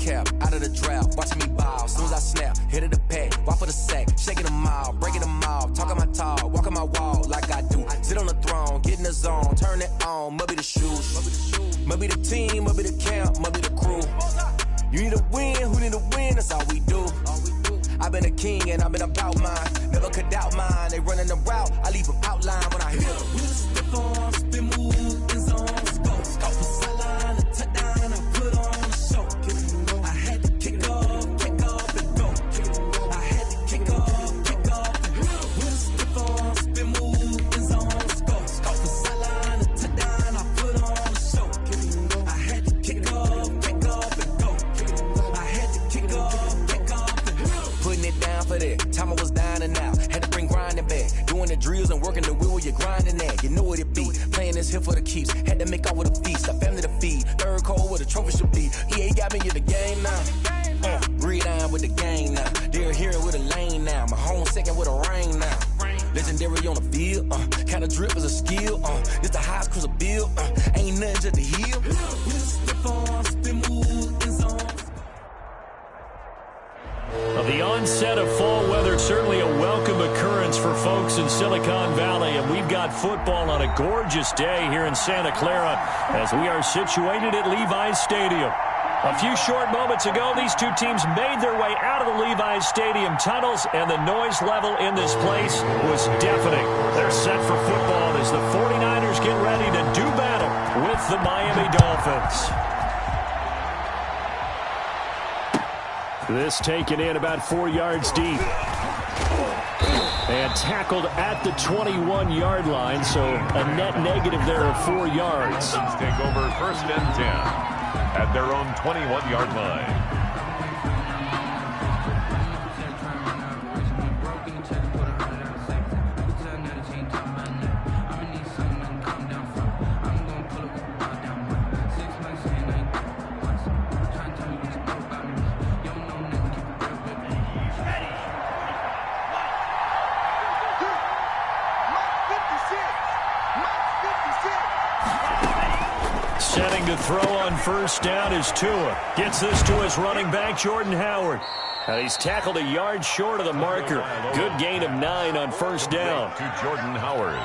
cap, out of the drought, watching me ball. Soon as I snap, hit of the pack, walk for the sack, shaking them all, breaking them all, talking my talk, walking my wall like I do. Sit on the throne, get in the zone, turn it on, must be the shoes, must be the team, must be the camp, must be the crew. You need a win, who need a win, that's all we do. I've been a king and I've been about mine, never could doubt mine. They running the route, I leave them outline when I hit them. We just stiff on, spin move, in zone, let's go. Scout for sideline, a touchdown, I put on a show. I had to kick off and go. I had to kick off and go. We just stiff on, spin move, in zone, let's go. Scout for sideline, a touchdown, I put on a show. I had to kick off and go. I had to kick off and go. Putting it down for that. Time I was down and out. Had to bring grinding back. Doing the drills and working the wheel where you're grinding at. You know what it be. Playing this here for the keeps. Had to make out with a feast. A family to feed. Third cold where the trophy should be. EA got me in the game now. Breathe down with the game now. They're here with a lane now. My home second with a rain now. Legendary on the field. Kinda drip is a skill. It's the highest cruiser bill. Ain't nothing just the heel. We just slip on, spin move, in zone. The onset of fall weather, certainly a welcome occurrence for folks in Silicon Valley, and we've got football on a gorgeous day here in Santa Clara as we are situated at Levi's Stadium. A few short moments ago, these two teams made their way out of the Levi's Stadium tunnels, and the noise level in this place was deafening. They're set for football as the 49ers get ready to do battle with the Miami Dolphins. This taken in about 4 yards deep. And tackled at the 21-yard line, so a net negative there of 4 yards. Take over 1st and 10 at their own 21-yard line. Setting to throw on 1st down is Tua. Gets this to his running back, Jordan Howard. And he's tackled a yard short of the marker. Good gain of 9 on 1st down. To Jordan Howard.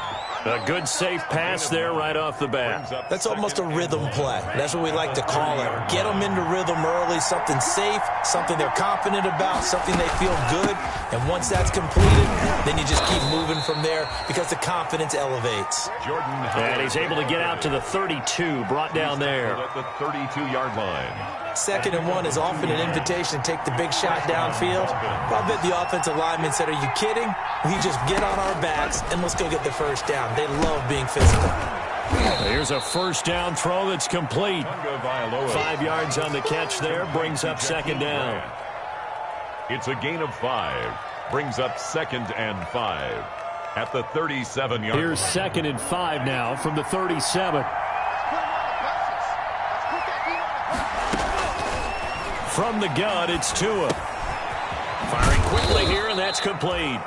A good safe pass there right off the bat. That's almost a rhythm play. That's what we like to call it. Get them into rhythm early, something safe, something they're confident about, something they feel good. And once that's completed, then you just keep moving from there because the confidence elevates. Jordan and he's able to get out to the 32, brought down there. At the 32-yard line. 2nd and 1 is often an invitation to take the big shot downfield. I bet the offensive lineman said, are you kidding? We just get on our backs and let's go get the 1st down. They love being physical. Here's a 1st down throw that's complete. 5 yards on the catch there, brings up 2nd down. It's a gain of 5, brings up 2nd and 5 at the 37-yard line. Here's 2nd and 5 now from the 37. From the gun, it's Tua. Firing quickly here, and that's complete.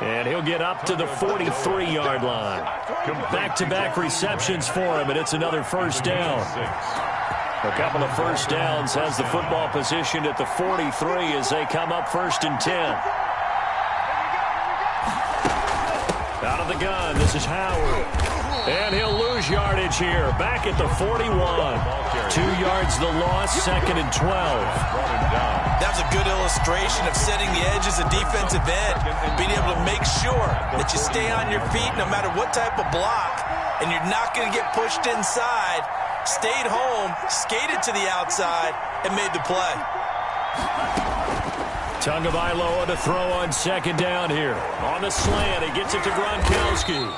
And he'll get up to the 43-yard line. Back-to-back receptions for him, and it's another 1st down. A couple of 1st downs has the football positioned at the 43 as they come up 1st and 10. Out of the gun, this is Howard. And he'll lose yardage here. Back at the 41. 2 yards the loss, 2nd and 12. That was a good illustration of setting the edge as a defensive end. Being able to make sure that you stay on your feet no matter what type of block. And you're not going to get pushed inside. Stayed home, skated to the outside, and made the play. Tagovailoa to throw on 2nd down here. On the slant, he gets it to Gronkowski.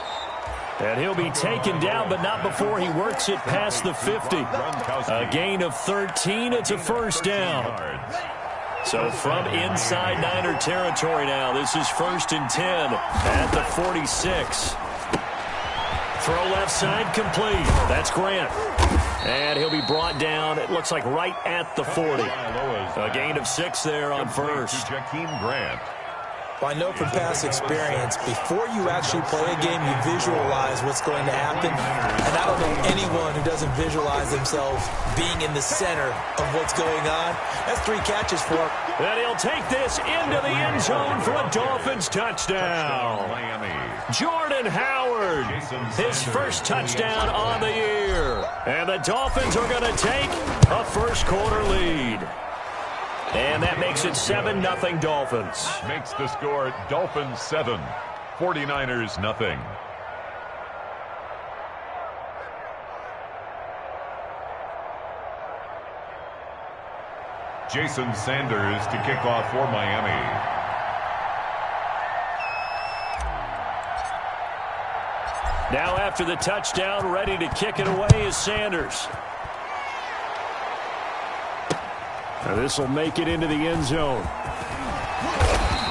And he'll be taken down, but not before he works it past the 50. A gain of 13. It's a 1st down. So from inside Niner territory now, this is 1st and 10 at the 46. Throw left side complete. That's Grant. And he'll be brought down, it looks like right at the 40. A gain of 6 there on 1st. Jakeem Grant. Well, I know from past experience, before you actually play a game, you visualize what's going to happen. And I don't know anyone who doesn't visualize themselves being in the center of what's going on. That's 3 catches for him. And he'll take this into the end zone for a Dolphins touchdown. Miami. Jordan Howard, his first touchdown on the year. And the Dolphins are going to take a first-quarter lead. And that makes it 7-0 Dolphins. Makes the score Dolphins 7, 49ers nothing. Jason Sanders to kick off for Miami. Now after the touchdown, ready to kick it away is Sanders. Now this will make it into the end zone.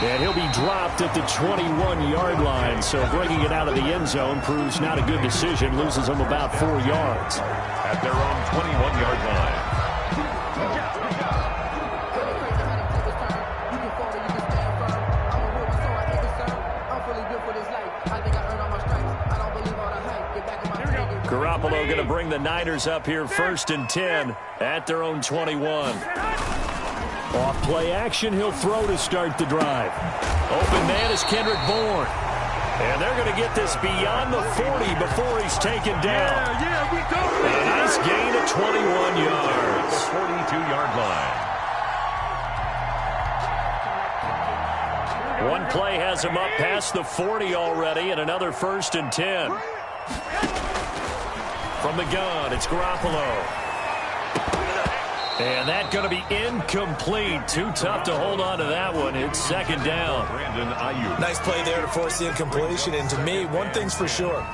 And he'll be dropped at the 21-yard line. So bringing it out of the end zone proves not a good decision. Loses them about 4 yards. At their own 21-yard line. Garoppolo going to bring the Niners up here 1st and 10 at their own 21. Off play action, he'll throw to start the drive. Open man is Kendrick Bourne. And they're going to get this beyond the 40 before he's taken down. A nice gain of 21 yards. 42-yard line. One play has him up past the 40 already, and another 1st and 10. From the gun, it's Garoppolo. And that's going to be incomplete. Too tough to hold on to that one. It's 2nd down. Brandon Ayuk. Nice play there to force the incompletion. And to me, one thing's for sure.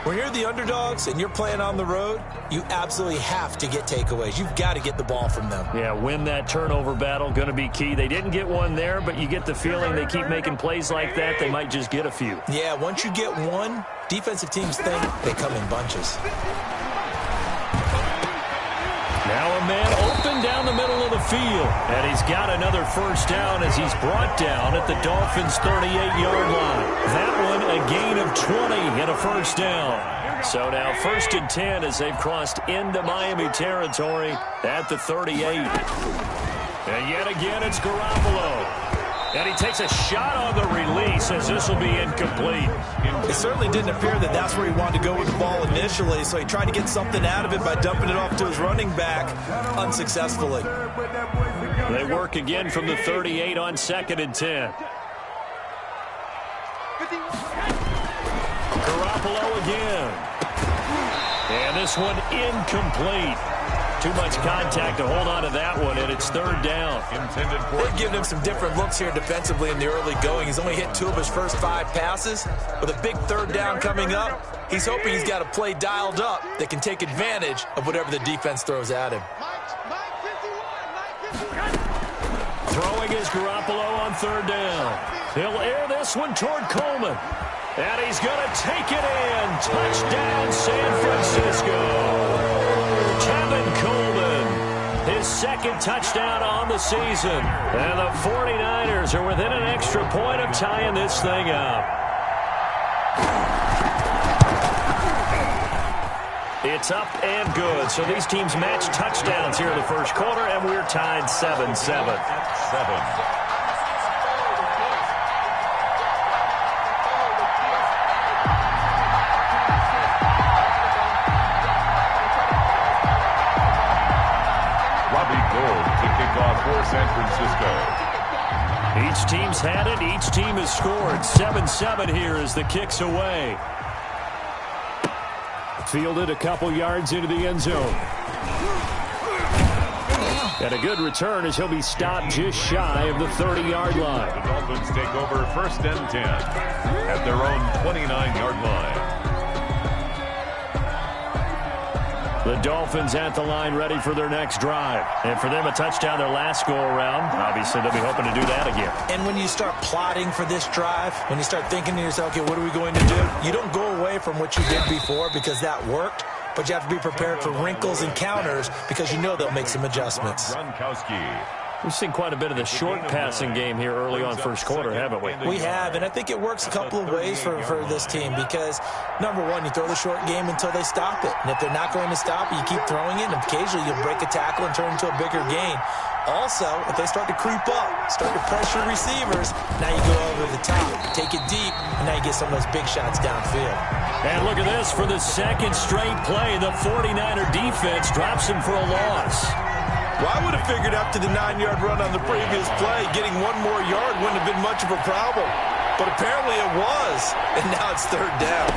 When you're the underdogs and you're playing on the road, you absolutely have to get takeaways. You've got to get the ball from them. Yeah, win that turnover battle, going to be key. They didn't get one there, but you get the feeling they keep making plays like that, they might just get a few. Yeah, once you get one, defensive teams think they come in bunches. Now a man open down the middle of the field. And he's got another 1st down as he's brought down at the Dolphins' 38-yard line. That one a gain of 20 and a 1st down. So now 1st and 10 as they've crossed into Miami territory at the 38. And yet again it's Garoppolo. And he takes a shot on the release as this will be incomplete. It certainly didn't appear that that's where he wanted to go with the ball initially, so he tried to get something out of it by dumping it off to his running back unsuccessfully. They work again from the 38 on 2nd and 10. Garoppolo again. And this one incomplete. Too much contact to hold on to that one, and it's 3rd down. They've given him some different looks here defensively in the early going. He's only hit 2 of his first 5 passes. With a big 3rd down coming up, he's hoping he's got a play dialed up that can take advantage of whatever the defense throws at him. Throwing is Garoppolo on 3rd down. He'll air this one toward Coleman. And he's going to take it in. Touchdown, San Francisco. Kevin Coleman, his 2nd touchdown on the season. And the 49ers are within an extra point of tying this thing up. It's up and good. So these teams match touchdowns here in the 1st quarter, and we're tied 7-7. 7. For San Francisco. Each team's had it. Each team has scored. 7-7 here as the kick's away. Fielded a couple yards into the end zone. And a good return as he'll be stopped just shy of the 30-yard line. The Dolphins take over 1st and 10 at their own 29-yard line. The Dolphins at the line ready for their next drive. And for them, a touchdown their last go-around. Obviously, they'll be hoping to do that again. And when you start plotting for this drive, when you start thinking to yourself, okay, what are we going to do? You don't go away from what you did before because that worked, but you have to be prepared for wrinkles and counters because you know they'll make some adjustments. Gronkowski We've seen quite a bit of the short passing game here early on first quarter, haven't we? We have, and I think it works a couple of ways for this team because, number one, you throw the short game until they stop it. And if they're not going to stop it, you keep throwing it, and occasionally you'll break a tackle and turn into a bigger gain. Also, if they start to creep up, start to pressure receivers, now you go over the top, take it deep, and now you get some of those big shots downfield. And look at this for the second straight play. The 49er defense drops him for a loss. Well, I would have figured after the 9-yard run on the previous play, getting one more yard wouldn't have been much of a problem. But apparently it was, and now it's third down.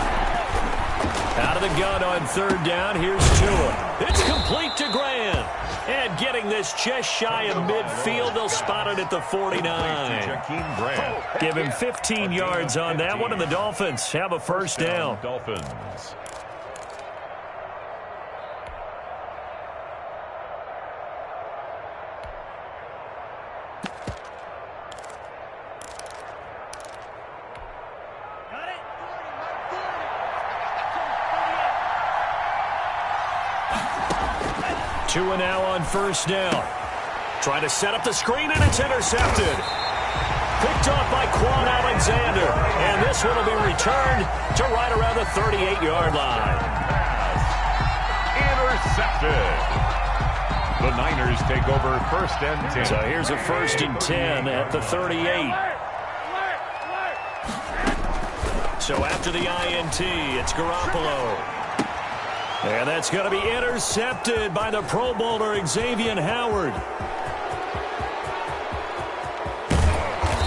Out of the gun on third down, here's Tua. It's complete to Grant. And getting this just shy of midfield, they'll spot it at the 49. Give him 15 yards on that one, and the Dolphins have a first down. Dolphins. Tua now on first down. Trying to set up the screen, and it's intercepted. Picked off by Quan Alexander. And this one will be returned to right around the 38-yard line. Intercepted. The Niners take over first and 10. So here's a first and 10 at the 38. So after the INT, it's Garoppolo. And that's going to be intercepted by the Pro Bowler Xavier Howard.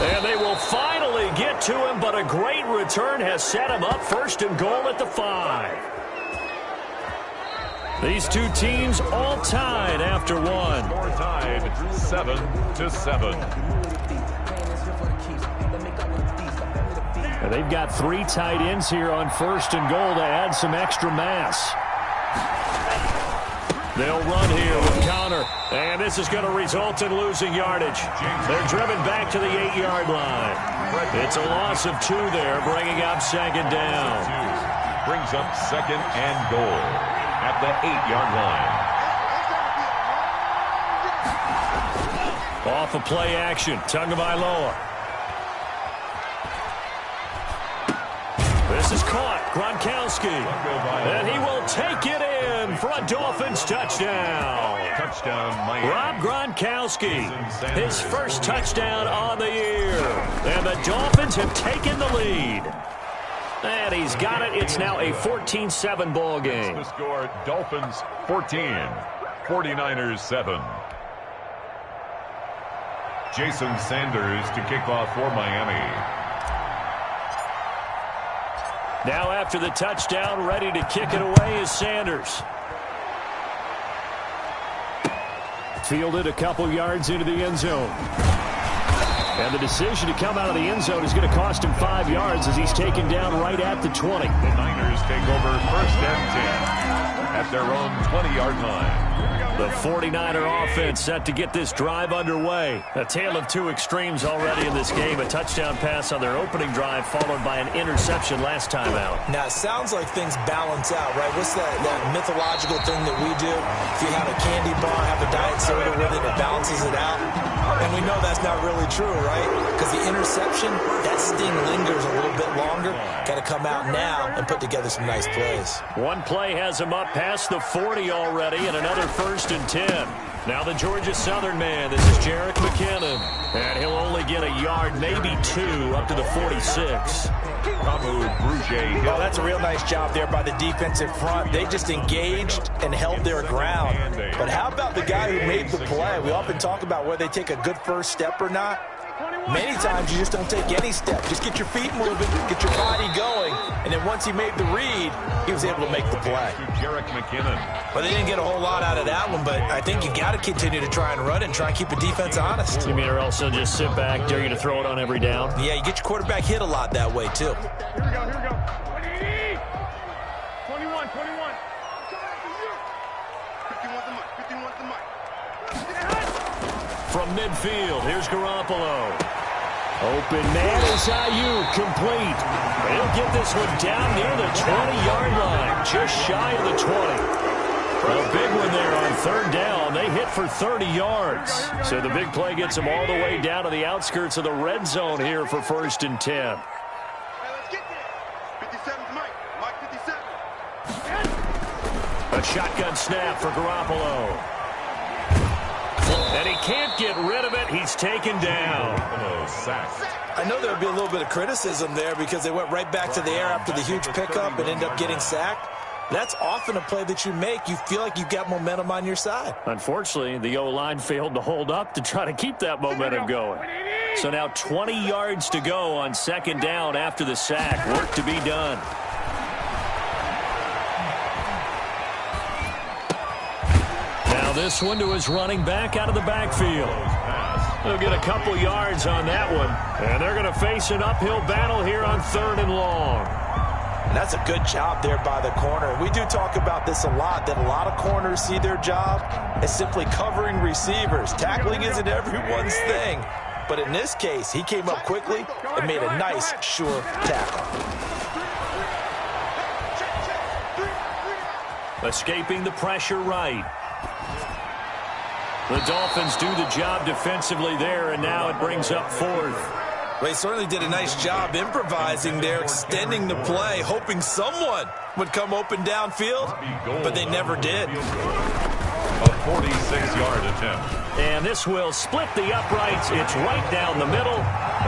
And they will finally get to him, but a great return has set him up first and goal at the 5. These two teams all tied after one. Score tied 7-7. And they've got 3 tight ends here on first and goal to add some extra mass. They'll run here with Connor, and this is going to result in losing yardage. They're driven back to the 8-yard line. It's a loss of 2 there, bringing up second down. Brings up second and goal at the 8-yard line. Off of play action, Tagovailoa. This is caught, Gronkowski. And he will take it in for a Dolphins touchdown. Touchdown, Miami. Rob Gronkowski, his first touchdown on the year. And the Dolphins have taken the lead. And he's got it. It's now a 14-7 ball game. The score, Dolphins 14, 49ers 7. Jason Sanders to kick off for Miami. Now after the touchdown, ready to kick it away is Sanders. Fielded a couple yards into the end zone. And the decision to come out of the end zone is going to cost him 5 yards as he's taken down right at the 20. The Niners take over first and 10 at their own 20-yard line. The 49er offense set to get this drive underway. A tale of 2 extremes already in this game. A touchdown pass on their opening drive followed by an interception last time out. Now, it sounds like things balance out, right? What's that mythological thing that we do? If you have a candy bar, have a diet soda with it, it balances it out. And we know that's not really true, right? Because the interception, that sting lingers a little bit longer. Got to come out now and put together some nice plays. One play has him up past the 40 already, and another first and 10. Now the Georgia Southern man. This is Jerick McKinnon. And he'll only get a yard, maybe 2, up to the 46. Oh, that's a real nice job there by the defensive front. They just engaged and held their ground. But how about the guy who made the play? We often talk about whether they take a good first step or not. Many times you just don't take any step. Just get your feet moving, get your body going, and then once he made the read, he was able to make the play. Jerick McKinnon. Well, they didn't get a whole lot out of that one, but I think you got to continue to try and run and try and keep the defense honest. You mean or else they'll just sit back, dare you to throw it on every down? Yeah, you get your quarterback hit a lot that way, too. Here we go, here we go. 21, 21. 51's the mic, 51's the mic. From midfield, here's Garoppolo. Open man is Ayuk, complete. He'll get this one down near the 20-yard line, just shy of the 20. A big one there on third down. They hit for 30 yards. So the big play gets them all the way down to the outskirts of the red zone here for 1st and 10. Hey, let's get there. 57's Mike. Mike 57. A shotgun snap for Garoppolo. And he can't get rid of it. He's taken down. I know there would be a little bit of criticism there because they went right back to the air after the huge pickup and ended up getting sacked. That's often a play that you make. You feel like you've got momentum on your side. Unfortunately, the O-line failed to hold up to try to keep that momentum going. So now 20 yards to go on 2nd down after the sack. Work to be done. Now this one to his running back out of the backfield. They'll get a couple yards on that one. And they're going to face an uphill battle here on 3rd and long. And that's a good job there by the corner. We do talk about this a lot, that a lot of corners see their job as simply covering receivers. Tackling isn't everyone's thing. But in this case, he came up quickly and made a nice, sure tackle. Escaping the pressure right. The Dolphins do the job defensively there, and now it brings up 4th. Well, he certainly did a nice job improvising there, extending the play, hoping someone would come open downfield, but they never did. A 46-yard attempt. And this will split the uprights. It's right down the middle,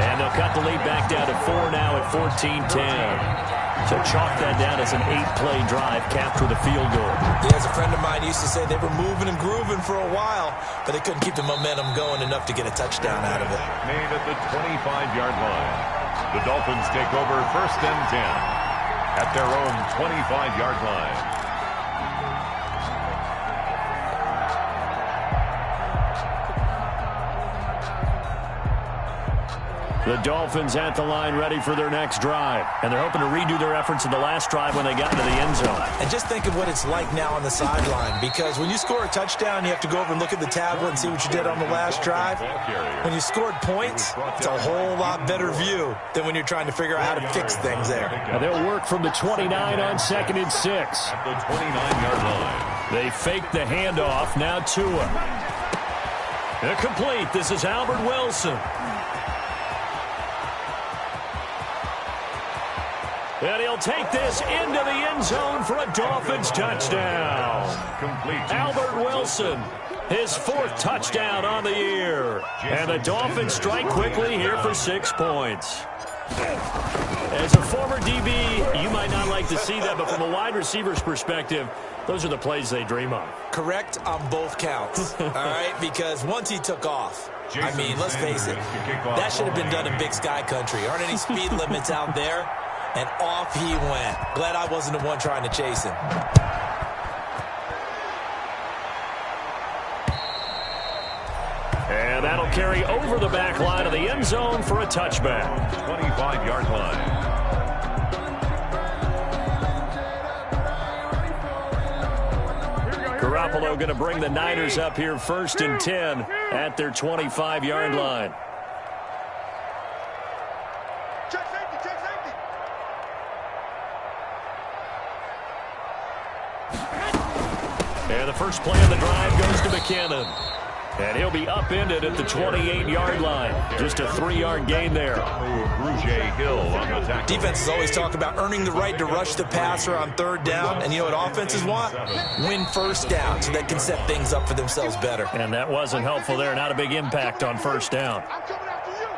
and they'll cut the lead back down to 4 now at 14-10. So chalk that down as an 8-play drive capped with a field goal. Yeah, as a friend of mine used to say, they were moving and grooving for a while, but they couldn't keep the momentum going enough to get a touchdown out of it. Made at the 25-yard line. The Dolphins take over 1st and 10 at their own 25-yard line. The Dolphins at the line ready for their next drive. And they're hoping to redo their efforts in the last drive when they got into the end zone. And just think of what it's like now on the sideline, because when you score a touchdown, you have to go over and look at the tablet and see what you did on the last drive. When you scored points, it's a whole lot better view than when you're trying to figure out how to fix things there. Now they'll work from the 29 on 2nd and 6. At the 29-yard line. They fake the handoff. Now Tua. Incomplete. This is Albert Wilson. And he'll take this into the end zone for a Dolphins touchdown. Complete. Albert Wilson, his 4th touchdown on the year. And the Dolphins strike quickly here for 6 points. As a former DB, you might not like to see that, but from a wide receiver's perspective, those are the plays they dream of. Correct on both counts, all right? Because once he took off, I mean, let's face it, that should have been done in Big Sky Country. Aren't any speed limits out there? And off he went. Glad I wasn't the one trying to chase him. And that'll carry over the back line of the end zone for a touchback. 25-yard line. Garoppolo going to bring the Niners up here 1st and 10 at their 25-yard line. Check safety, check safety. And the first play of the drive goes to McKinnon. And he'll be upended at the 28-yard line. Just a 3-yard gain there. Hill on the tackle. Defenses always talk about earning the right to rush the passer on 3rd down. And you know what offenses want? Win 1st down so they can set things up for themselves better. And that wasn't helpful there. Not a big impact on 1st down. I'm coming after you.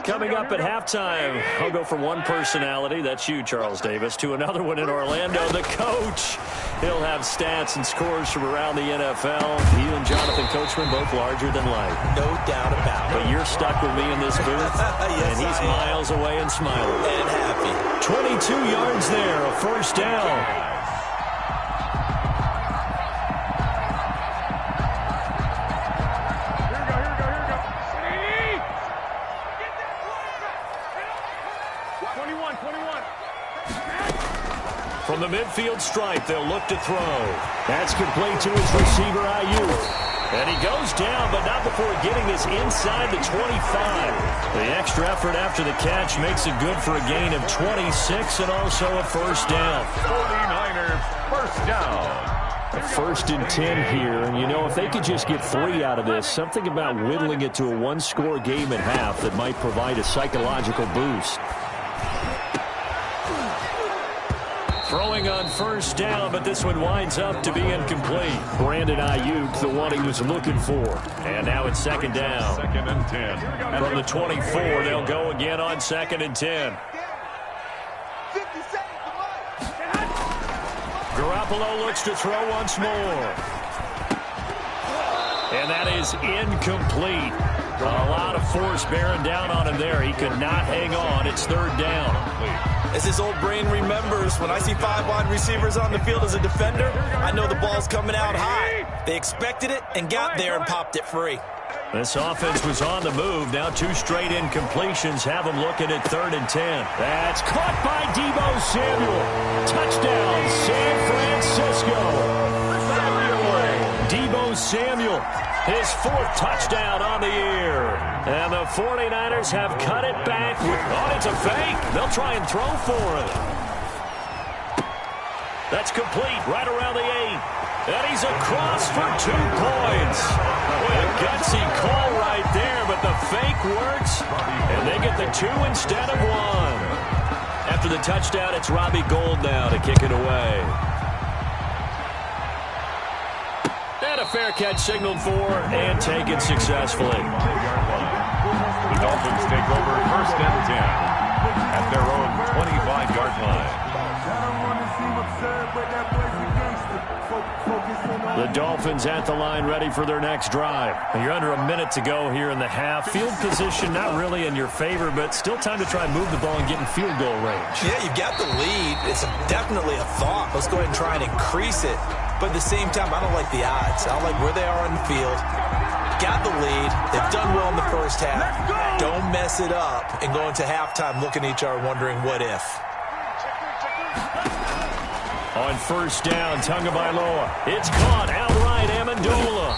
Coming up at halftime, I'll go from one personality, that's you, Charles Davis, to another one in Orlando, the coach. He'll have stats and scores from around the NFL. You and Jonathan Coachman both larger than life. No doubt about it. But you're stuck with me in this booth, Yes, and he's I am. miles away and smiling. And happy. 22 yards there, a 1st down. From the midfield stripe, they'll look to throw. That's complete to his receiver, Ayuk. And he goes down, but not before getting this inside the 25. The extra effort after the catch makes it good for a gain of 26 and also a first down. 49ers first down. A 1st and 10 here, and you know, if they could just get 3 out of this, something about whittling it to a one-score game at half that might provide a psychological boost. Throwing on first down, but this one winds up to be incomplete. Brandon Ayuk, the one he was looking for. And now it's 2nd down. 2nd and 10. From the 24, they'll go again on 2nd and 10. Garoppolo looks to throw once more. And that is incomplete. A lot of force bearing down on him there. He could not hang on. It's 3rd down. As his old brain remembers, when I see 5 wide receivers on the field as a defender, I know the ball's coming out high. They expected it and got there and popped it free. This offense was on the move. Now 2 straight incompletions have them looking at 3rd and 10. That's caught by Deebo Samuel. Touchdown, San Francisco. Deebo Samuel, his 4th touchdown on the year. And the 49ers have cut it back. It's a fake. They'll try and throw for it. That's complete right around the 8. And he's across for 2 points. What a gutsy call right there, but the fake works, and they get the 2 instead of 1. After the touchdown, it's Robbie Gould now to kick it away. And a fair catch signaled for and taken successfully. The Dolphins take over 1st and 10 at their own 25-yard line. The Dolphins at the line ready for their next drive. You're under a minute to go here in the half. Field position not really in your favor, but still time to try and move the ball and get in field goal range. Yeah, you've got the lead. It's definitely a thought. Let's go ahead and try and increase it. But at the same time, I don't like the odds. I don't like where they are on the field. Got the lead. They've done well in the first half. Don't mess it up and go into halftime looking at each other wondering what if. On first down, Tagovailoa. It's caught outright, Amendola.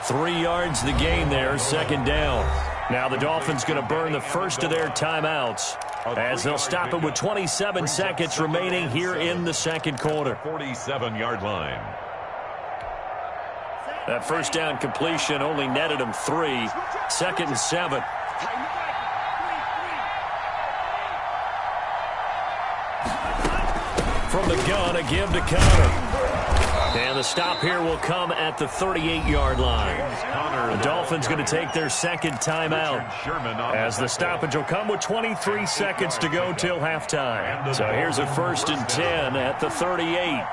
3 yards the gain there, 2nd down. Now the Dolphins going to burn the first of their timeouts as they'll stop it with 27 seconds remaining here in the 2nd quarter. 47-yard line. That first down completion only netted him 3. 2nd and 7. From the gun, a give to Connor. And the stop here will come at the 38-yard line. The Dolphins going to take their 2nd timeout as the stoppage will come with 23 seconds to go till halftime. So here's a 1st and 10 at the 38.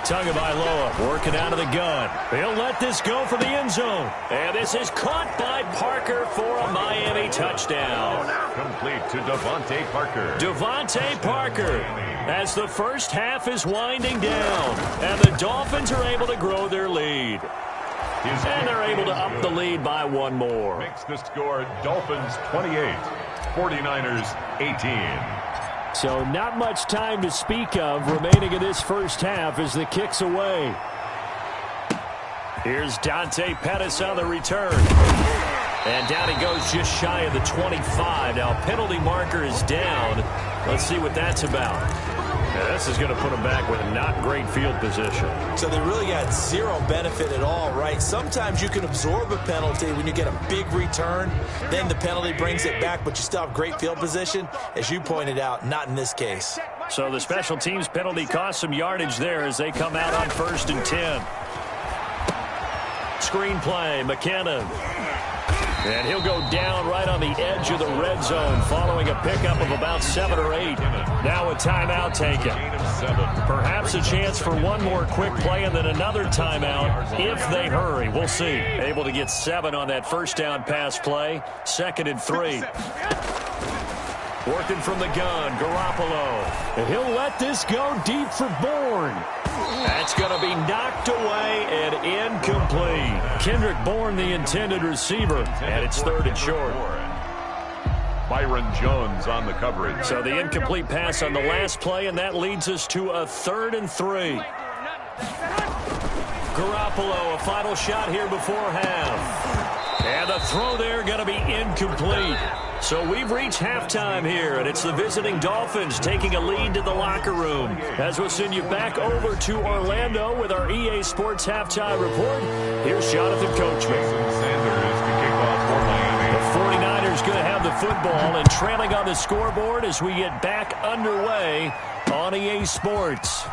Tagovailoa working out of the gun. He'll let this go for the end zone. And this is caught by Parker for a Miami touchdown. Complete to Devontae Parker. Devontae Parker as the first half is winding down. And the Dolphins are able to grow their lead. And they're able to up the lead by 1 more. Makes the score Dolphins 28, 49ers 18. So not much time to speak of remaining in this first half as the kick's away. Here's Dante Pettis on the return. And down he goes just shy of the 25. Now penalty marker is down. Let's see what that's about. Now, this is going to put them back with a not great field position. So they really got 0 benefit at all, right? Sometimes you can absorb a penalty when you get a big return. Then the penalty brings it back, but you still have great field position. As you pointed out, not in this case. So the special teams penalty cost some yardage there as they come out on 1st and 10. Screen play, McKinnon. And he'll go down right on the edge of the red zone following a pickup of about 7 or 8. Now a timeout taken. Perhaps a chance for one more quick play and then another timeout if they hurry. We'll see. Able to get 7 on that first down pass play. 2nd and 3. Working from the gun, Garoppolo. And he'll let this go deep for Bourne. That's going to be knocked away and incomplete. Kendrick Bourne, the intended receiver, and it's 3rd and short. Byron Jones on the coverage. So the incomplete pass on the last play, and that leads us to a 3rd and 3. Garoppolo, a final shot here before half. And the throw there going to be incomplete. So we've reached halftime here, and it's the visiting Dolphins taking a lead to the locker room. As we'll send you back over to Orlando with our EA Sports Halftime Report, here's Jonathan Coachman. The 49ers going to have the football and trailing on the scoreboard as we get back underway on EA Sports.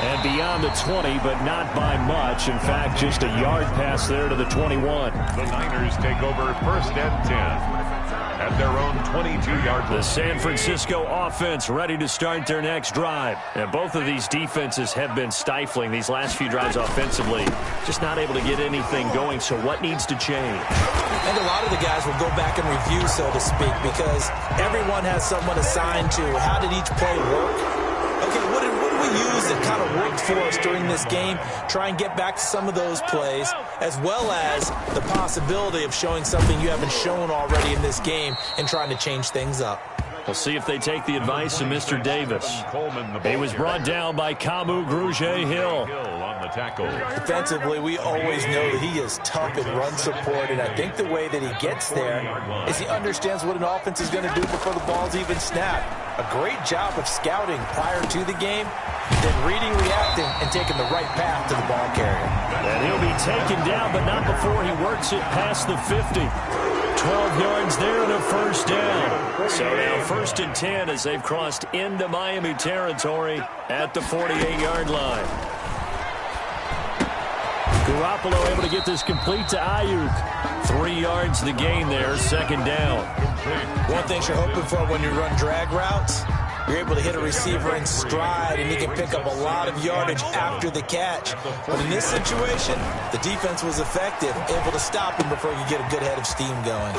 And beyond the 20, but not by much. In fact, just a yard pass there to the 21. The Niners take over first and 10 at their own 22-yard line. The San Francisco offense ready to start their next drive. And both of these defenses have been stifling these last few drives offensively. Just not able to get anything going. So what needs to change? I think a lot of the guys will go back and review, so to speak, because everyone has someone assigned to how did each play work. Okay, what did we use that kind of worked for us during this game? Try and get back to some of those plays, as well as the possibility of showing something you haven't shown already in this game and trying to change things up. We'll see if they take the advice of Mr. Davis. He was brought down by Kamu Grugier-Hill. Defensively, we always know that he is tough in run support, and I think the way that he gets there is he understands what an offense is going to do before the ball's even snapped. A great job of scouting prior to the game, then reading, reacting, and taking the right path to the ball carrier. And he'll be taken down, but not before he works it past the 50. 12 yards there and a first down. So now first and 10 as they've crossed into Miami territory at the 48-yard line. Garoppolo able to get this complete to Ayuk. 3 yards the gain there, second down. One thing you're hoping for when you run drag routes, you're able to hit a receiver in stride, and he can pick up a lot of yardage after the catch. But in this situation, the defense was effective, able to stop him before you get a good head of steam going.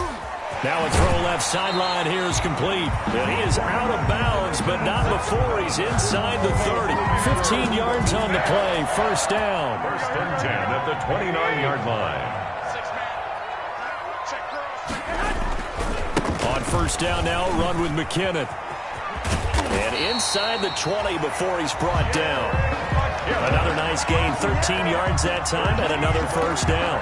Now a throw left sideline here is complete. And he is out of bounds, but not before he's inside the 30. 15 yards on the play, first down. First and 10 at the 29-yard line. On first down now, run with McKinnon. And inside the 20 before he's brought down. Another nice gain, 13 yards that time, and another first down.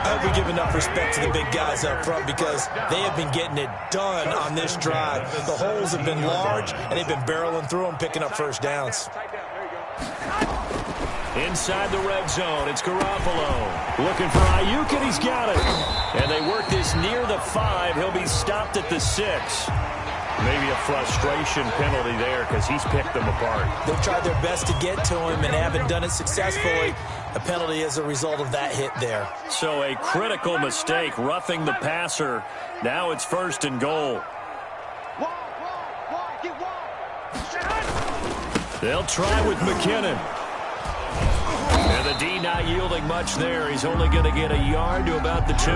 I hope we give enough respect to the big guys up front because they have been getting it done on this drive. The holes have been large, and they've been barreling through them, picking up first downs. Inside the red zone, it's Garoppolo. Looking for Ayuk, and he's got it. And they work this near the 5. He'll be stopped at the 6. Maybe a frustration penalty there because he's picked them apart. They've tried their best to get to him and haven't done it successfully. A penalty as a result of that hit there. So a critical mistake, roughing the passer. Now it's first and goal. They'll try with McKinnon. And the D not yielding much there. He's only going to get a yard to about the 2.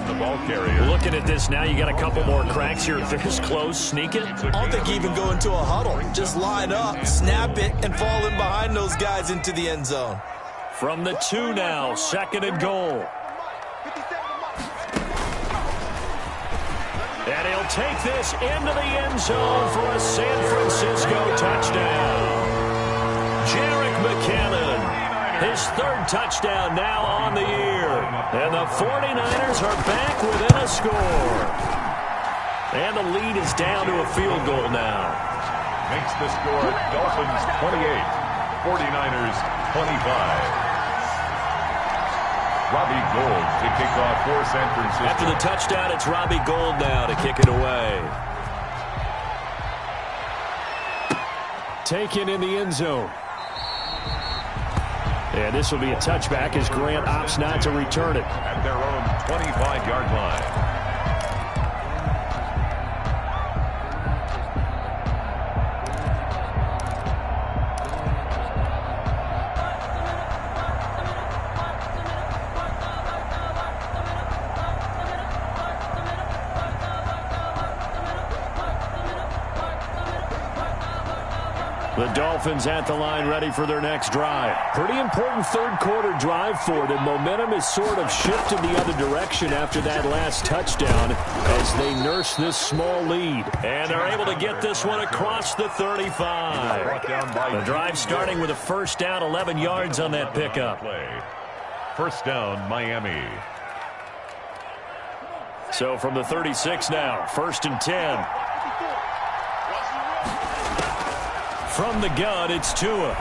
The ball carrier. Looking at this now, you got a couple more cracks here. If this close, sneak it. I don't think even go into a huddle. Just line up, snap it, and fall in behind those guys into the end zone. From the 2 now, second and goal. And he'll take this into the end zone for a San Francisco touchdown. Jerick McKinnon, his 3rd touchdown now on the year. And the 49ers are back within a score. And the lead is down to a field goal now. Makes the score Dolphins 28, 49ers 25. Robbie Gould to kick off for San Francisco. After the touchdown, it's Robbie Gould now to kick it away. Taken in the end zone. And this will be a touchback as Grant opts not to return it. At their own 25-yard line. The Dolphins at the line ready for their next drive. Pretty important third-quarter drive for them. Momentum has sort of shifted the other direction after that last touchdown as they nurse this small lead. And they're able to get this one across the 35. The drive starting with a first down, 11 yards on that pickup. First down, Miami. So from the 36 now, 1st and 10. From the gun, it's Tua.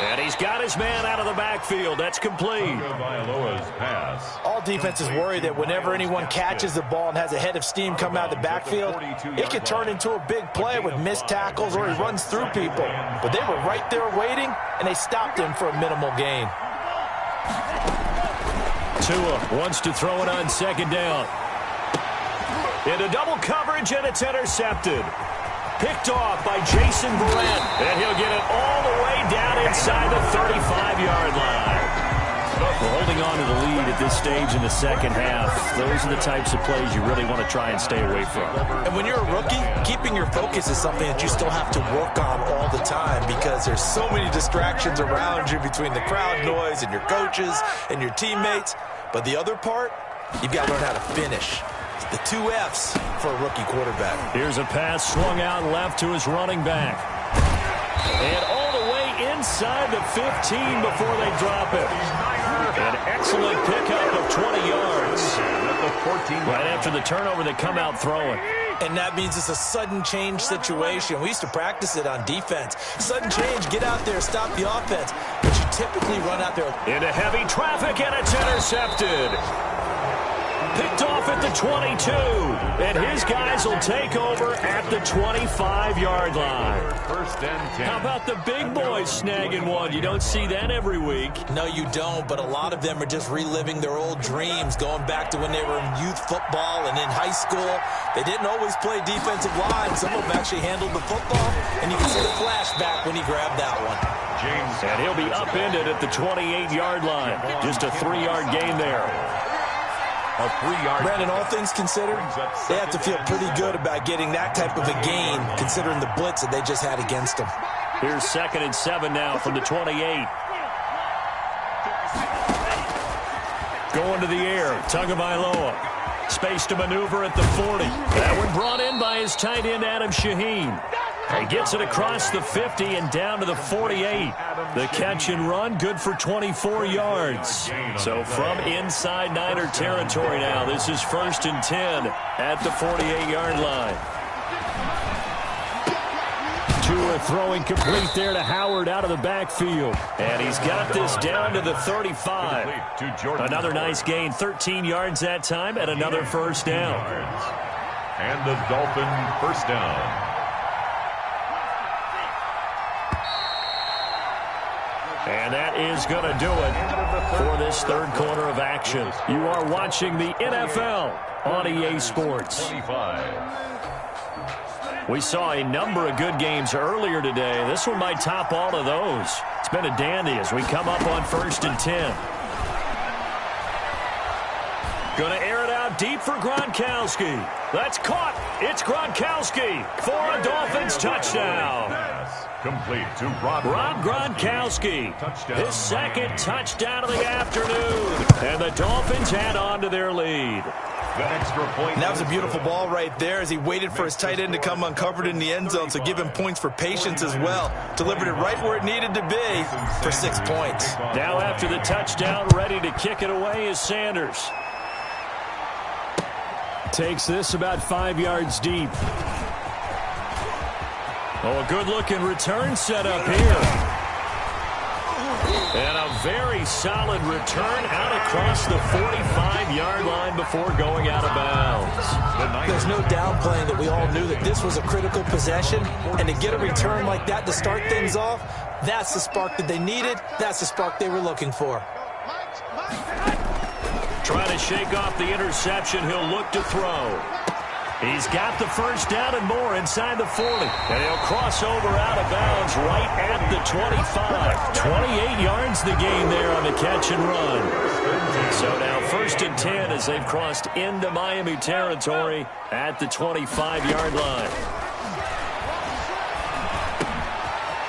And he's got his man out of the backfield. That's complete. All defenses worry that whenever anyone catches the ball and has a head of steam come out of the backfield, it could turn into a big play with missed tackles or he runs through people. But they were right there waiting, and they stopped him for a minimal gain. Tua wants to throw it on 2nd down. Into double coverage, and it's intercepted. Picked off by Jason Verrett, and he'll get it all the way down inside the 35-yard line. We're holding on to the lead at this stage in the second half. Those are the types of plays you really want to try and stay away from. And when you're a rookie, keeping your focus is something that you still have to work on all the time because there's so many distractions around you between the crowd noise and your coaches and your teammates. But the other part, you've got to learn how to finish. The 2 F's for a rookie quarterback. Here's a pass swung out left to his running back. And all the way inside the 15 before they drop it. An excellent pickup of 20 yards. Right after the turnover, they come out throwing. And that means it's a sudden change situation. We used to practice it on defense. Sudden change, get out there, stop the offense. But you typically run out there. Into heavy traffic, and it's intercepted. Picked off at the 22, and his guys will take over at the 25-yard line. First and 10. How about the big boys snagging one? You don't see that every week. No, you don't, but a lot of them are just reliving their old dreams, going back to when they were in youth football and in high school. They didn't always play defensive line. Some of them actually handled the football, and you can see the flashback when he grabbed that one. And he'll be upended at the 28-yard line. Just a 3-yard gain there. A 3-yard. Brandon, all things considered, they have to feel pretty good about getting that type of a gain, considering the blitz that they just had against them. Here's 2nd and 7 now from the 28. Going to the air, Tagovailoa. Space to maneuver at the 40. That one brought in by his tight end, Adam Shaheen. He gets it across the 50 and down to the 48. The catch and run, good for 24 yards. So from inside Niner territory now, this is 1st and 10 at the 48-yard line. Tua throwing complete there to Howard out of the backfield. And he's got this down to the 35. Another nice gain, 13 yards that time, and another first down. And the Dolphin first down. And that is going to do it for this third quarter of action. You are watching the NFL on EA Sports. We saw a number of good games earlier today. This one might top all of those. It's been a dandy as we come up on 1st and 10. Going to air it out deep for Gronkowski. That's caught. It's Gronkowski for a Dolphins touchdown. Complete to Rob Gronkowski. His 2nd touchdown of the afternoon. And the Dolphins add on to their lead. The extra point. And that was a beautiful ball right there as he waited for his tight end to come uncovered in the end zone, so give him points for patience as well. Delivered it right where it needed to be for 6 points. Now after the touchdown, ready to kick it away is Sanders. Takes this about 5 yards deep. Oh, a good-looking return set up here. And a very solid return out across the 45-yard line before going out of bounds. There's no downplaying that we all knew that this was a critical possession, and to get a return like that to start things off, that's the spark that they needed. That's the spark they were looking for. Trying to shake off the interception. He'll look to throw. He's got the first down and more inside the 40. And he'll cross over out of bounds right at the 25. 28 yards the gain there on the catch and run. So now 1st and 10 as they've crossed into Miami territory at the 25-yard line.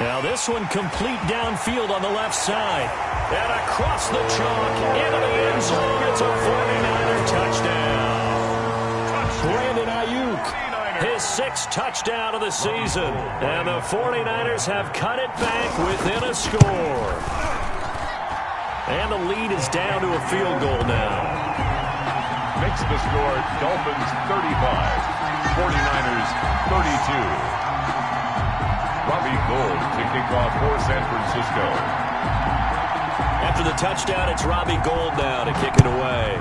Now this one complete downfield on the left side. And across the chalk into the end zone. It's a 49er touchdown. Brandon Ayuk, his 6th touchdown of the season. And the 49ers have cut it back within a score. And the lead is down to a field goal now. Makes the score Dolphins 35, 49ers 32. Robbie Gould to kick off for San Francisco. After the touchdown, it's Robbie Gould now to kick it away.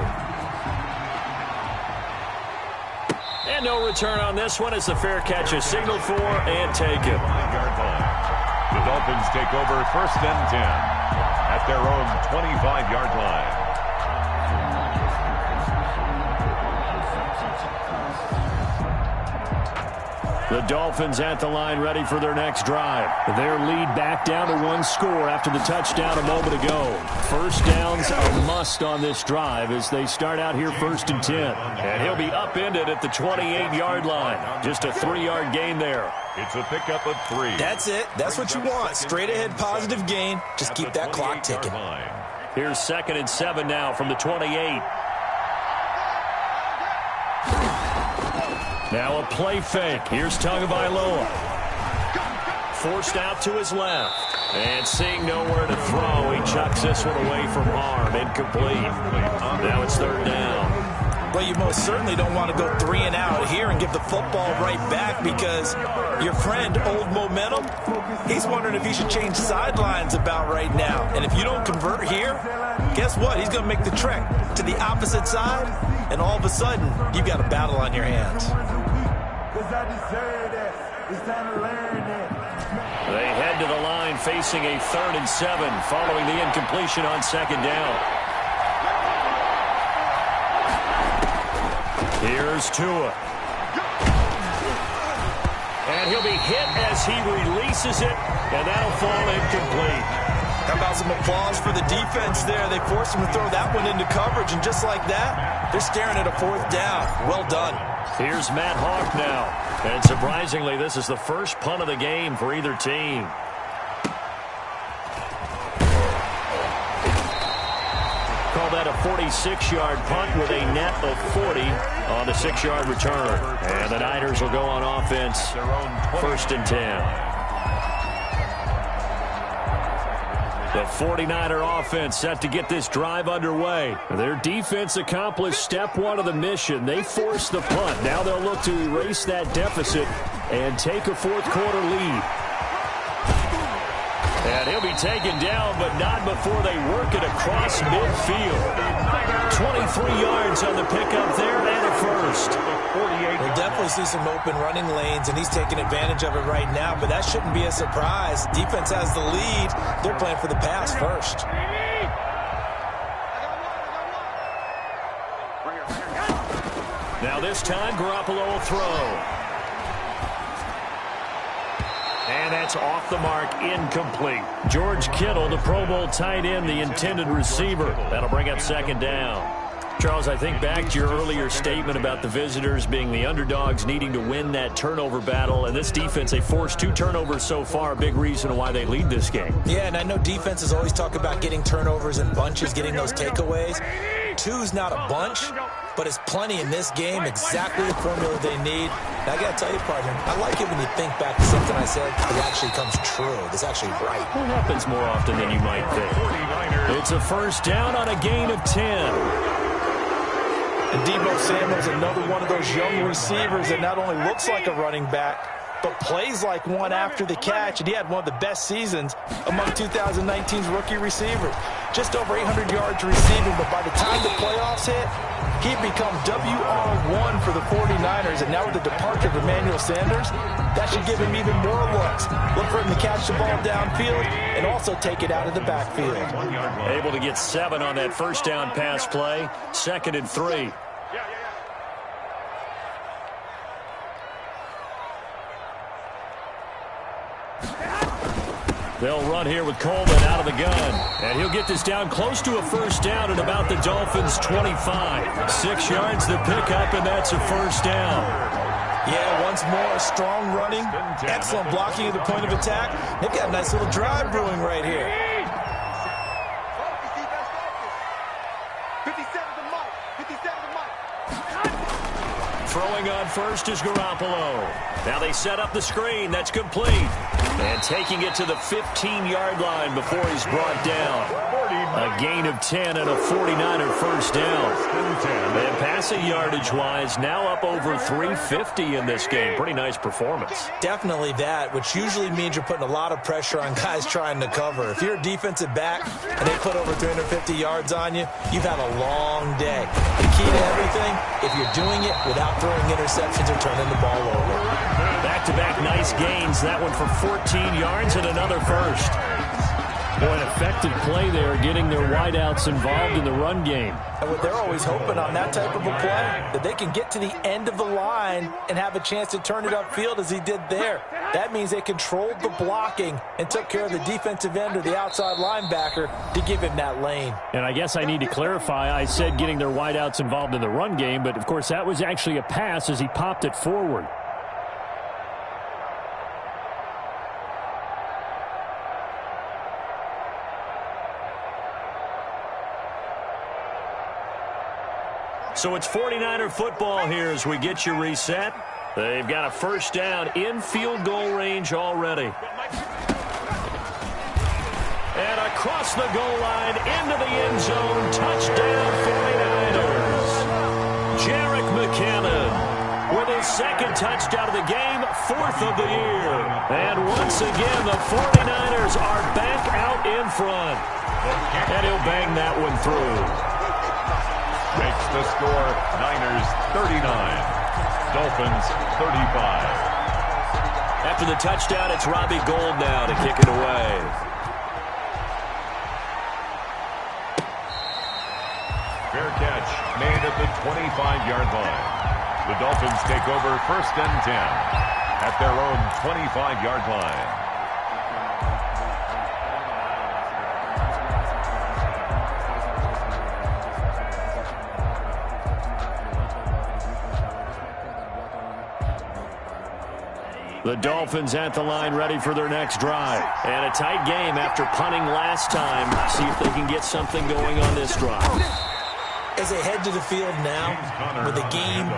And no return on this one as the fair catch is signaled for and taken. 5-yard line. The Dolphins take over 1st and 10 at their own 25-yard line. The Dolphins at the line ready for their next drive. Their lead back down to 1 score after the touchdown a moment ago. First down's a must on this drive as they start out here 1st and 10. And he'll be upended at the 28-yard line. Just a 3-yard gain there. It's a pickup of 3. That's it. That's what you want. Straight ahead positive gain. Just keep that clock ticking. Here's 2nd and 7 now from the 28. Now a play fake. Here's Tagovailoa. Forced out to his left. And seeing nowhere to throw, he chucks this one away from harm. Incomplete. Now it's 3rd down. Well, you most certainly don't want to go 3 and out here and give the football right back because your friend, Old Momentum, he's wondering if he should change sidelines about right now. And if you don't convert here, guess what? He's going to make the trek to the opposite side, and all of a sudden, you've got a battle on your hands. They head to the line facing a 3rd and 7 following the incompletion on 2nd down. Here's Tua. And he'll be hit as he releases it, and that'll fall incomplete. How about some applause for the defense there? They forced him to throw that one into coverage, and just like that, they're staring at a 4th down. Well done. Here's Matt Hawk now. And surprisingly, this is the first punt of the game for either team. Call that a 46-yard punt with a net of 40 on the 6-yard return. And the Niners will go on offense, 1st and 10. The 49er offense set to get this drive underway. Their defense accomplished step 1 of the mission. They forced the punt. Now they'll look to erase that deficit and take a 4th quarter lead. And he'll be taken down, but not before they work it across midfield. 23 yards on the pickup there and a first. We'll definitely see some open running lanes, and he's taking advantage of it right now, but that shouldn't be a surprise. Defense has the lead. They're playing for the pass first. Now this time, Garoppolo will throw. And that's off the mark, incomplete. George Kittle, the Pro Bowl tight end, the intended receiver. That'll bring up 2nd down. Charles, I think back to your earlier statement about the visitors being the underdogs needing to win that turnover battle. And this defense, they forced 2 turnovers so far, a big reason why they lead this game. Yeah, and I know defenses always talk about getting turnovers in bunches, getting those takeaways. 2's not a bunch, but it's plenty in this game, exactly the formula they need. Now, I got to tell you, partner, I like it when you think back to something I said that actually comes true. It's actually right. It happens more often than you might think. It's a 1st down on a gain of 10. And Deebo Samuel's another one of those young receivers that not only looks like a running back, but plays like one after the catch. And he had one of the best seasons among 2019's rookie receivers. Just over 800 yards receiving, but by the time the playoffs hit, he'd become WR1 for the 49ers. And now with the departure of Emmanuel Sanders, that should give him even more looks. Look for him to catch the ball downfield and also take it out of the backfield. Able to get 7 on that 1st down pass play. 2nd and 3. They'll run here with Coleman out of the gun. And he'll get this down close to a 1st down at about the Dolphins' 25. 6 yards the pickup, and that's a 1st down. Yeah, once more, strong running, excellent blocking at the point of attack. They've got a nice little drive brewing right here. Throwing on first is Garoppolo. Now they set up the screen. That's complete. And taking it to the 15-yard line before he's brought down. A gain of 10 and a 49er first down. And passing yardage-wise, now up over 350 in this game. Pretty nice performance. Definitely that, which usually means you're putting a lot of pressure on guys trying to cover. If you're a defensive back and they put over 350 yards on you, you've had a long day. The key to everything, if you're doing it without throwing interceptions or turning the ball over. Back-to-back nice gains. That one for 14 yards and another first. Boy, an effective play there, getting their wideouts involved in the run game. And what they're always hoping on that type of a play, that they can get to the end of the line and have a chance to turn it upfield as he did there. That means they controlled the blocking and took care of the defensive end or the outside linebacker to give him that lane. And I guess I need to clarify, I said getting their wideouts involved in the run game, but of course that was actually a pass as he popped it forward. So it's 49er football here as we get you reset. They've got a first down in field goal range already. And across the goal line into the end zone. Touchdown 49ers. Jerick McKinnon with his second touchdown of the game, fourth of the year. And once again, the 49ers are back out in front. And he'll bang that one through. Makes the score Niners 39, Dolphins 35. After the touchdown, it's Robbie Gould now to kick it away. Fair catch made at the 25-yard line. The Dolphins take over first and 10 at their own 25-yard line. The Dolphins at the line ready for their next drive. And a tight game after punting last time. See if they can get something going on this drive. As they head to the field now, with the game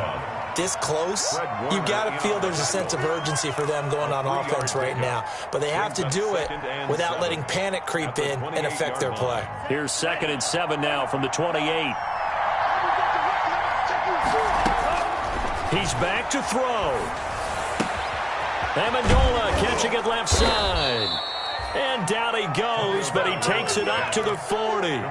this close, you've got to feel there's a sense of urgency for them going on offense right now. But they have to do it without letting panic creep in and affect their play. Here's 2nd and 7 now from the 28. He's back to throw. Amendola catching it left side. And down he goes, but he takes it up to the 40.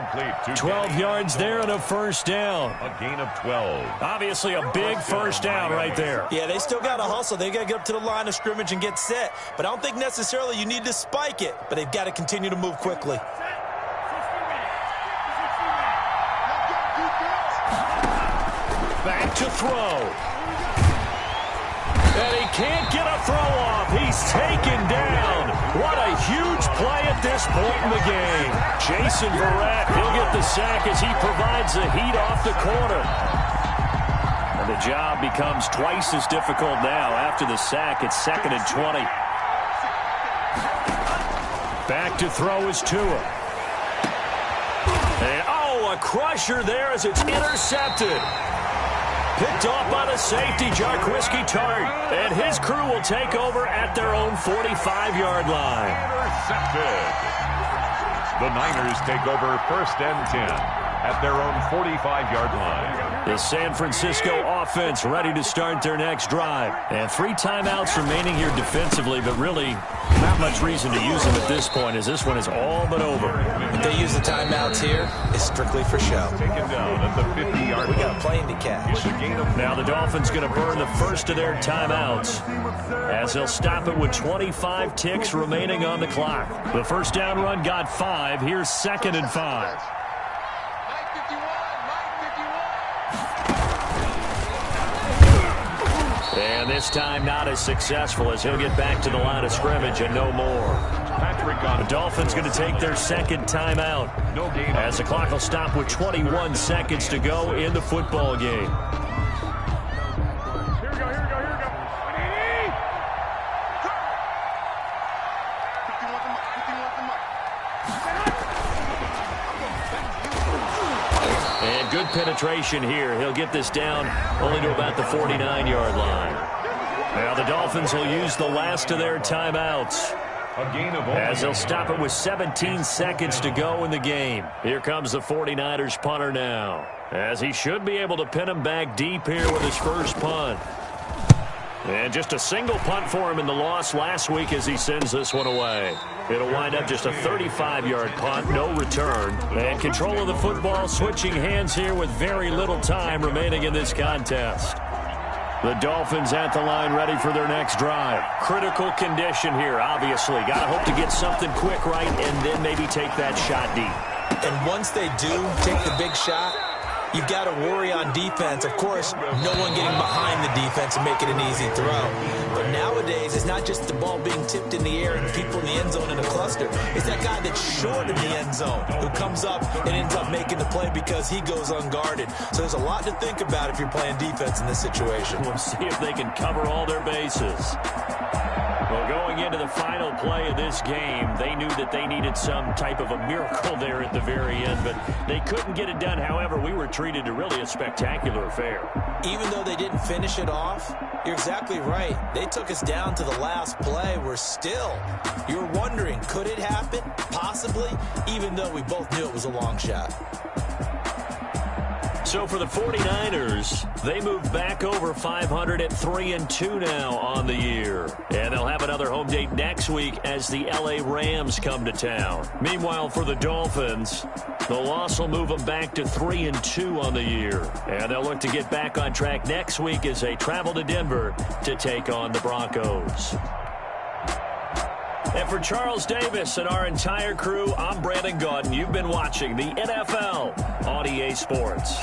12 yards there and a first down. A gain of 12. Obviously a big first down right there. Yeah, they still got to hustle. They got to get up to the line of scrimmage and get set. But I don't think necessarily you need to spike it, but they've got to continue to move quickly. Back to throw. And he can't get a throw off. He's taken down. What a huge play at this point in the game. Jason Verrett, he'll get the sack as he provides the heat off the corner. And the job becomes twice as difficult now after the sack. It's 2nd and 20. Back to throw is Tua. And, a crusher there as it's intercepted. Picked off by the safety, Jarquiski Tart. And his crew will take over at their own 45-yard line. Intercepted. The Niners take over first and 10 at their own 45-yard line. The San Francisco offense ready to start their next drive. And 3 timeouts remaining here defensively, but really not much reason to use them at this point as this one is all but over. If they use the timeouts here, it's strictly for show. Taken down at the 50-yard line. We got a plane to catch. Now the Dolphins going to burn the first of their timeouts as they'll stop it with 25 ticks remaining on the clock. The first down run got 5. Here's 2nd and 5. And this time not as successful as he'll get back to the line of scrimmage and no more. The Dolphins going to take their second timeout as the clock will stop with 21 seconds to go in the football game. And good penetration here. He'll get this down only to about the 49-yard line. Now the Dolphins will use the last of their timeouts, as they'll stop it with 17 seconds to go in the game. Here comes the 49ers punter now, as he should be able to pin him back deep here with his first punt. And just a single punt for him in the loss last week as he sends this one away. It'll wind up just a 35-yard punt, no return. And control of the football switching hands here with very little time remaining in this contest. The Dolphins at the line ready for their next drive. Critical condition here, obviously. Got to hope to get something quick right and then maybe take that shot deep. And once they do take the big shot, you've got to worry on defense. Of course, no one getting behind the defense and making an easy throw. But nowadays, it's not just the ball being tipped in the air and people in the end zone in a cluster. It's that guy that's short in the end zone who comes up and ends up making the play because he goes unguarded. So there's a lot to think about if you're playing defense in this situation. We'll see if they can cover all their bases. Well, going into the final play of this game, they knew that they needed some type of a miracle there at the very end, but they couldn't get it done. However, we were treated to really a spectacular affair. Even though they didn't finish it off, you're exactly right. They took us down to the last play. You're wondering, could it happen? Possibly, even though we both knew it was a long shot. So for the 49ers, they move back over 500 at 3-2 now on the year. And they'll have another home date next week as the LA Rams come to town. Meanwhile, for the Dolphins, the loss will move them back to 3-2 on the year. And they'll look to get back on track next week as they travel to Denver to take on the Broncos. And for Charles Davis and our entire crew, I'm Brandon Gaudin. You've been watching the NFL on EA Sports.